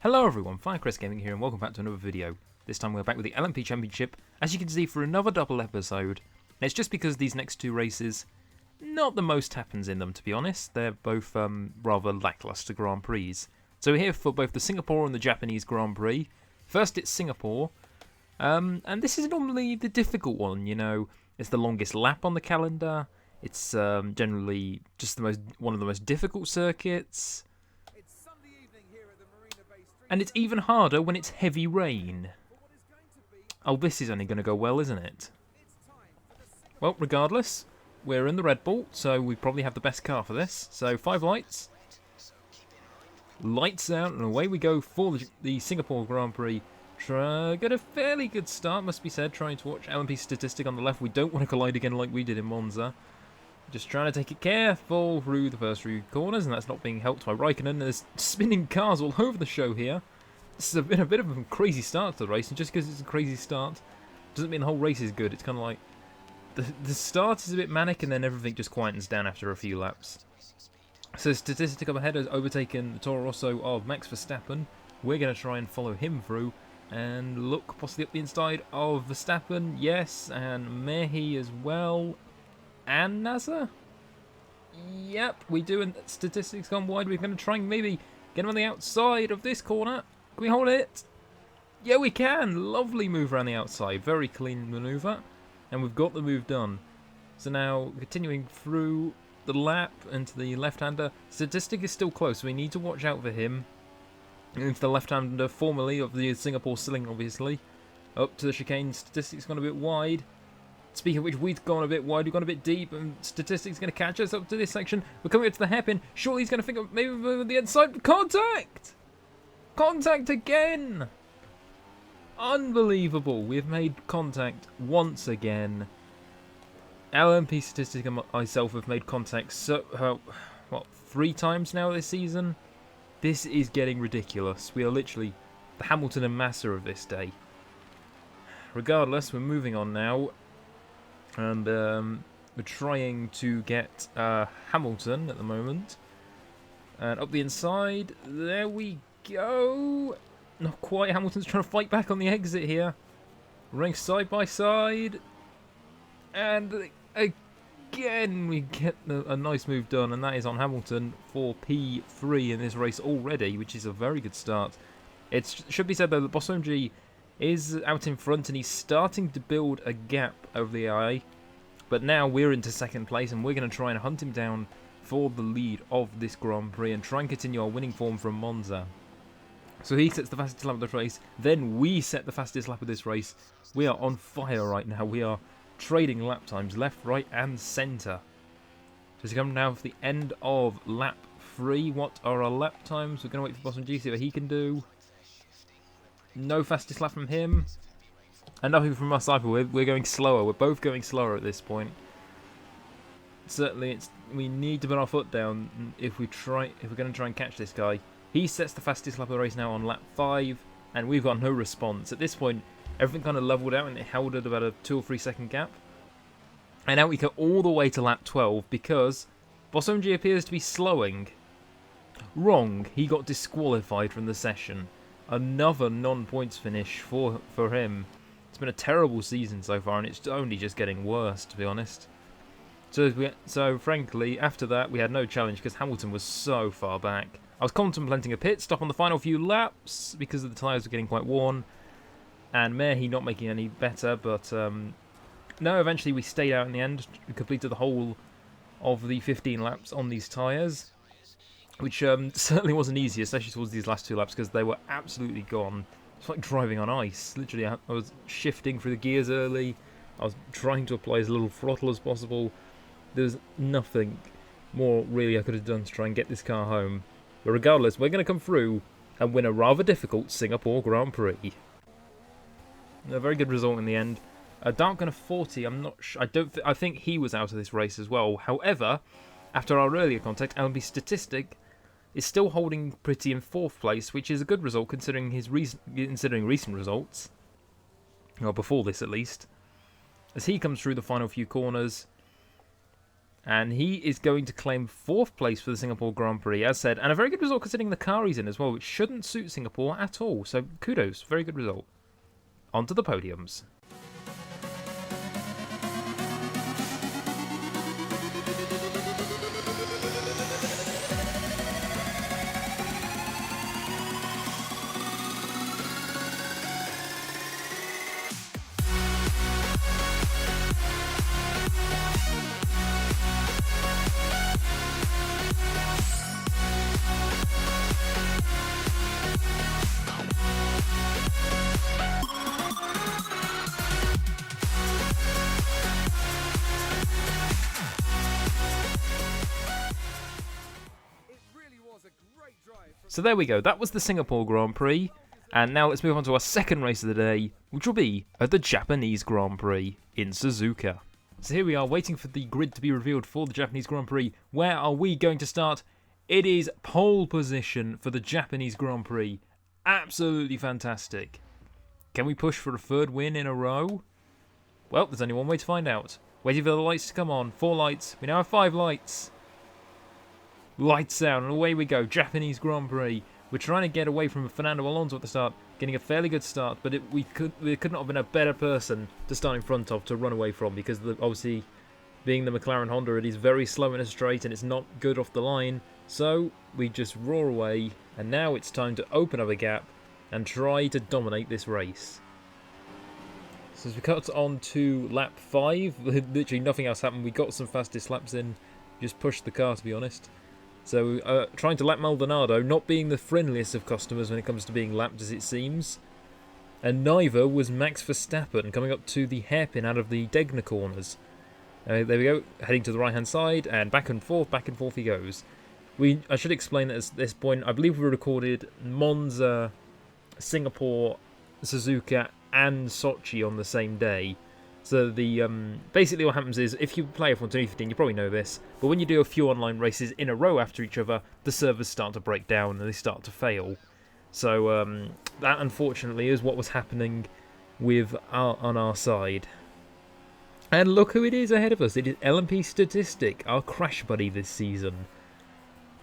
Hello everyone, Firecrest Gaming here and welcome back to another video. This time we're back with the LMP Championship, as you can see, for another double episode. And it's just because these next two races, not the most happens in them, to be honest. They're both rather lackluster Grand Prix. So we're here for both the Singapore and the Japanese Grand Prix. First it's Singapore, and this is normally the difficult one, you know. It's the longest lap on the calendar. It's generally just one of the most difficult circuits. And it's even harder when it's heavy rain. Oh, this is only going to go well, isn't it? Well, regardless, we're in the Red Bull, so we probably have the best car for this. So, 5 lights. Lights out, and away we go for the Singapore Grand Prix. Got a fairly good start, must be said, trying to watch LMP statistic on the left. We don't want to collide again like we did in Monza. Just trying to take it careful through the first few corners, and that's not being helped by Raikkonen. There's spinning cars all over the show here. This has been a bit of a crazy start to the race, and just because it's a crazy start doesn't mean the whole race is good. It's kind of like the start is a bit manic, and then everything just quietens down after a few laps. So statistic up ahead has overtaken the Toro Rosso of Max Verstappen. We're going to try and follow him through and look possibly up the inside of Verstappen. Yes, and Mehi as well. And NASA? Yep, we do, and statistics gone wide. We're going to try and maybe get him on the outside of this corner. Can we hold it? Yeah, we can. Lovely move around the outside. Very clean manoeuvre. And we've got the move done. So now, continuing through the lap into the left-hander. Statistic is still close, so we need to watch out for him. Into the left-hander, formerly of the Singapore Sling, obviously. Up to the chicane. Statistic's gone a bit wide. Speaking of which, we've gone a bit wide, we've gone a bit deep, and Statistics going to catch us up to this section. We're coming up to the hairpin. Surely he's going to think of maybe with the inside. Contact! Contact again! Unbelievable. We've made contact once again. LMP Statistics and myself have made contact 3 times now this season? This is getting ridiculous. We are literally the Hamilton and Massa of this day. Regardless, we're moving on now. And we're trying to get Hamilton at the moment. And up the inside, there we go. Not quite, Hamilton's trying to fight back on the exit here. Running side by side. And again, we get a nice move done. And that is on Hamilton for P3 in this race already, which is a very good start. It should be said, though, that Boss OMG is out in front and he's starting to build a gap over the AI. But now we're into second place and we're going to try and hunt him down for the lead of this Grand Prix and try and continue our winning form from Monza. So he sets the fastest lap of the race, then we set the fastest lap of this race. We are on fire right now. We are trading lap times left, right and centre. So as we come now for the end of lap 3, what are our lap times? We're going to wait for Boss OMG, see what he can do. No fastest lap from him. And nothing from us either. We're going slower. We're both going slower at this point. Certainly, we need to put our foot down if we're going to try and catch this guy. He sets the fastest lap of the race now on lap 5, and we've got no response. At this point, everything kind of leveled out and it held at about a 2 or 3 second gap. And now we go all the way to lap 12 because Boss OMG appears to be slowing. Wrong. He got disqualified from the session. Another non-points finish for him. It's been a terrible season so far, and it's only just getting worse, to be honest. So frankly, after that, we had no challenge because Hamilton was so far back. I was contemplating a pit stop on the final few laps because the tyres were getting quite worn, and Mehi not making any better, but no, eventually we stayed out in the end. We completed the whole of the 15 laps on these tyres, which certainly wasn't easy, especially towards these last 2 laps because they were absolutely gone. It's like driving on ice. Literally, I was shifting through the gears early. I was trying to apply as little throttle as possible. There was nothing more really I could have done to try and get this car home. But regardless, we're going to come through and win a rather difficult Singapore Grand Prix. A very good result in the end. Dark 40, I'm not sure. I think he was out of this race as well. However, after our earlier contact, LMP Statistic is still holding pretty in 4th place, which is a good result considering recent results. Well, before this at least. As he comes through the final few corners, And he is going to claim 4th place for the Singapore Grand Prix, as said. And a very good result considering the car he's in as well, which shouldn't suit Singapore at all. So kudos, very good result. On to the podiums. So there we go, that was the Singapore Grand Prix, and now let's move on to our second race of the day, which will be at the Japanese Grand Prix in Suzuka. So here we are, waiting for the grid to be revealed for the Japanese Grand Prix. Where are we going to start? It is pole position for the Japanese Grand Prix. Absolutely fantastic. Can we push for a 3rd win in a row? Well, there's only one way to find out. Waiting for the lights to come on. 4 lights. We now have 5 lights. Lights out, and away we go. Japanese Grand Prix. We're trying to get away from Fernando Alonso at the start, getting a fairly good start, but there could not have been a better person to start in front of to run away from, because obviously, being the McLaren Honda, it is very slow in a straight and it's not good off the line. So we just roar away, and now it's time to open up a gap and try to dominate this race. So as we cut on to lap 5, literally nothing else happened. We got some fastest laps in, just pushed the car, to be honest. So, trying to lap Maldonado, not being the friendliest of customers when it comes to being lapped, as it seems. And neither was Max Verstappen, coming up to the hairpin out of the Degner corners. There we go, heading to the right-hand side, and back and forth he goes. I should explain that at this point, I believe we recorded Monza, Singapore, Suzuka, and Sochi on the same day. So basically what happens is, if you play F1 2015, you probably know this, but when you do a few online races in a row after each other, the servers start to break down and they start to fail. So that unfortunately is what was happening on our side. And look who it is ahead of us. It is LMP Statistic, our crash buddy this season.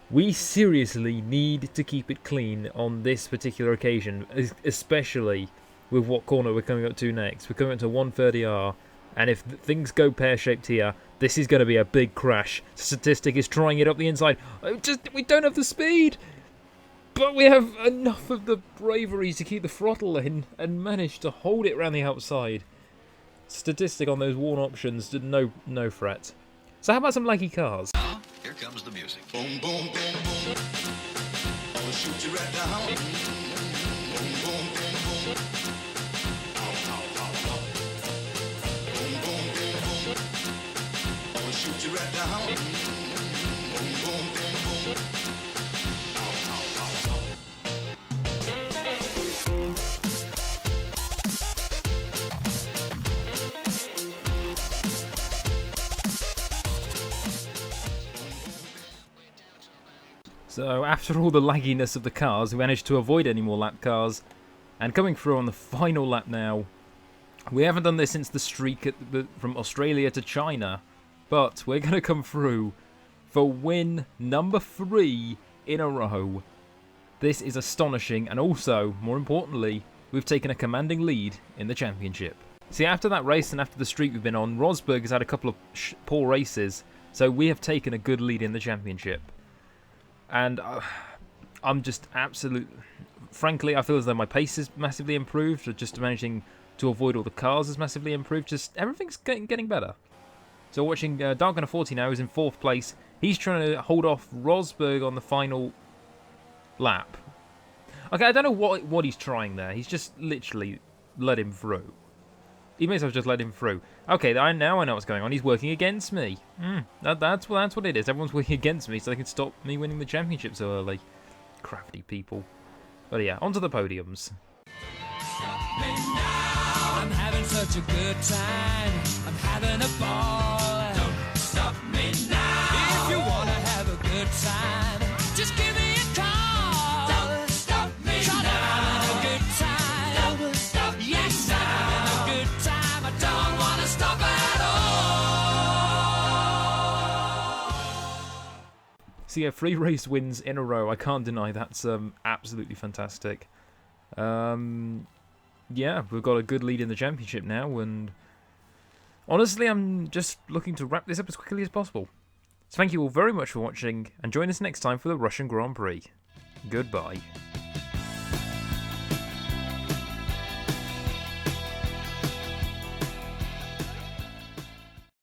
We seriously need to keep it clean on this particular occasion, especially with what corner we're coming up to next. We're coming up to 130R, and if things go pear-shaped here, this is going to be a big crash. Statistic is trying it up the inside. We don't have the speed, but we have enough of the bravery to keep the throttle in and manage to hold it around the outside. Statistic on those worn options did no threat. So how about some laggy cars? Now, here comes the music. Boom, boom, boom, boom. I'll shoot you right down. Boom, boom, boom, boom. Shoot you right down. Boom, boom, boom, boom. So after all the lagginess of the cars, we managed to avoid any more lap cars. And coming through on the final lap now. We haven't done this since the streak from Australia to China. But we're going to come through for win number 3 in a row. This is astonishing, and also, more importantly, we've taken a commanding lead in the championship. See, after that race and after the streak we've been on, Rosberg has had a couple of poor races, so we have taken a good lead in the championship. And I'm just frankly, I feel as though my pace is massively improved, or just managing to avoid all the cars is massively improved. Just everything's getting better. So watching Dark 40 now is in 4th place. He's trying to hold off Rosberg on the final lap. Okay, I don't know what he's trying there. He's just literally let him through. He may as well just let him through. Okay, now I know what's going on. He's working against me. That's what it is. Everyone's working against me so they can stop me winning the championship so early. Crafty people. But yeah, onto the podiums. I'm having such a good time. I'm having a ball. Don't stop me now. If you wanna have a good time, just give me a call. Don't stop me now. I'm having a good time. Don't stop me now. Yes, I'm having a good time. I don't wanna stop at all. So yeah, 3 race wins in a row. I can't deny that's absolutely fantastic. Yeah, we've got a good lead in the championship now, and honestly, I'm just looking to wrap this up as quickly as possible. So thank you all very much for watching, and join us next time for the Russian Grand Prix. Goodbye.